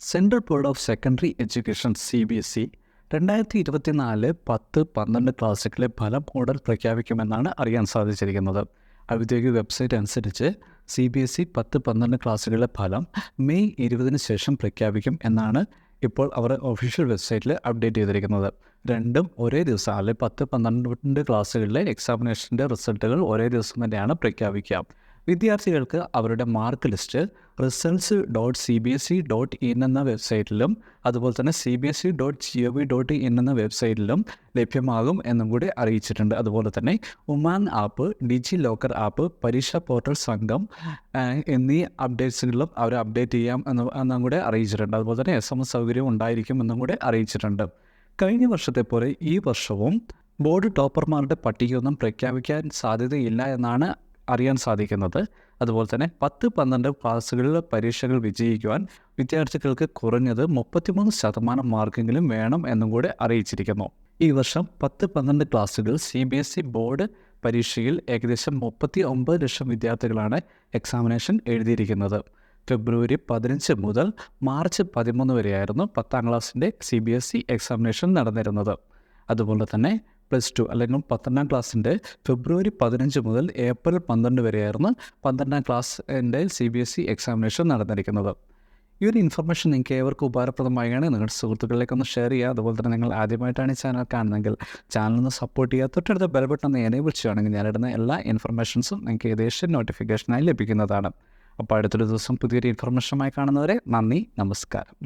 Central board of secondary education CBSE 2024 10-12 ക്ലാസ്സുകളിലെ ഫലം ഉടൻ പ്രഖ്യാപിക്കുമെന്നാണ് അറിയാൻ സാധിച്ചിരിക്കുന്നത്. ഔദ്യോഗിക വെബ്സൈറ്റ് അനുസരിച്ച് CBSE 10-12 ക്ലാസ്സുകളിലെ ഫലം മെയ് 20 ശേഷം പ്രഖ്യാപിക്കും എന്നാണ് ഇപ്പോൾ അവർ ഒഫീഷ്യൽ വെബ്സൈറ്റിൽ അപ്ഡേറ്റ് ചെയ്തിരിക്കുന്നത്. രണ്ടും ഒരേ ദിവസം, അല്ലെങ്കിൽ 10-12 ക്ലാസ്സുകളിലെ എക്സാമിനേഷൻ്റെ റിസൾട്ടുകൾ ഒരേ ദിവസം തന്നെയാണ് പ്രഖ്യാപിക്കുക. വിദ്യാർത്ഥികൾക്ക് അവരുടെ മാർക്ക് ലിസ്റ്റ് results.cbse.in എന്ന വെബ്സൈറ്റിലും അതുപോലെ തന്നെ cbse.gov.in എന്ന വെബ്സൈറ്റിലും ലഭ്യമാകും എന്നും കൂടി അറിയിച്ചിട്ടുണ്ട്. അതുപോലെ തന്നെ ഉമാങ് ആപ്പ്, ഡിജി ലോക്കർ ആപ്പ്, പരീക്ഷാ പോർട്ടൽ സംഘം എന്നീ അപ്ഡേറ്റ്സുകളിലും അവർ അപ്ഡേറ്റ് ചെയ്യാം എന്നും കൂടെ അറിയിച്ചിട്ടുണ്ട്. അതുപോലെ തന്നെ SMS സൗകര്യം ഉണ്ടായിരിക്കും എന്നും കൂടെ അറിയിച്ചിട്ടുണ്ട്. കഴിഞ്ഞ വർഷത്തെ പോലെ ഈ വർഷവും ബോർഡ് ടോപ്പർമാരുടെ പട്ടികയൊന്നും പ്രഖ്യാപിക്കാൻ സാധ്യതയില്ല എന്നാണ് അറിയാൻ സാധിക്കുന്നത്. അതുപോലെ തന്നെ 10-12 ക്ലാസ്സുകളിലെ പരീക്ഷകൾ വിജയിക്കുവാൻ വിദ്യാർത്ഥികൾക്ക് കുറഞ്ഞത് 33% മാർക്കെങ്കിലും വേണം എന്നും കൂടെ അറിയിച്ചിരിക്കുന്നു. ഈ വർഷം 10-12 ക്ലാസ്സുകൾ CBSE ബോർഡ് പരീക്ഷയിൽ ഏകദേശം 39 ലക്ഷം വിദ്യാർത്ഥികളാണ് എക്സാമിനേഷൻ എഴുതിയിരിക്കുന്നത്. ഫെബ്രുവരി 15 മുതൽ മാർച്ച് 13 വരെയായിരുന്നു 10ാം ക്ലാസ്സിൻ്റെ CBSE എക്സാമിനേഷൻ നടന്നിരുന്നത്. അതുപോലെ തന്നെ +2 അല്ലെങ്കിൽ 12ാം ക്ലാസ്സിൻ്റെ ഫെബ്രുവരി 15 മുതൽ ഏപ്രിൽ 12 വരെയായിരുന്നു 12ാം ക്ലാസ്സിൻ്റെ CBSE എക്സാമിനേഷൻ നടന്നിരിക്കുന്നത്. ഈ ഒരു ഇൻഫർമേഷൻ നിങ്ങൾക്ക് ഏവർക്കും ഉപകാരപ്രദമായാണ്. നിങ്ങളുടെ സുഹൃത്തുക്കളിലേക്കൊന്ന് ഷെയർ ചെയ്യുക. അതുപോലെ തന്നെ നിങ്ങൾ ആദ്യമായിട്ടാണ് ഈ ചാനൽ കാണുന്നതെങ്കിൽ ചാനലൊന്ന് സപ്പോർട്ട് ചെയ്യുക. തൊട്ടടുത്ത ബെൽ ബട്ടൺ ഒന്ന് എനേബിൾ ചെയ്യുകയാണെങ്കിൽ ഞാനിടുന്ന എല്ലാ ഇൻഫർമേഷൻസും നിങ്ങൾക്ക് ഏകദേശം നോട്ടിഫിക്കേഷനായി ലഭിക്കുന്നതാണ്. അപ്പോൾ അടുത്തൊരു ദിവസം പുതിയൊരു ഇൻഫർമേഷനുമായി കാണുന്നവരെ നന്ദി, നമസ്കാരം.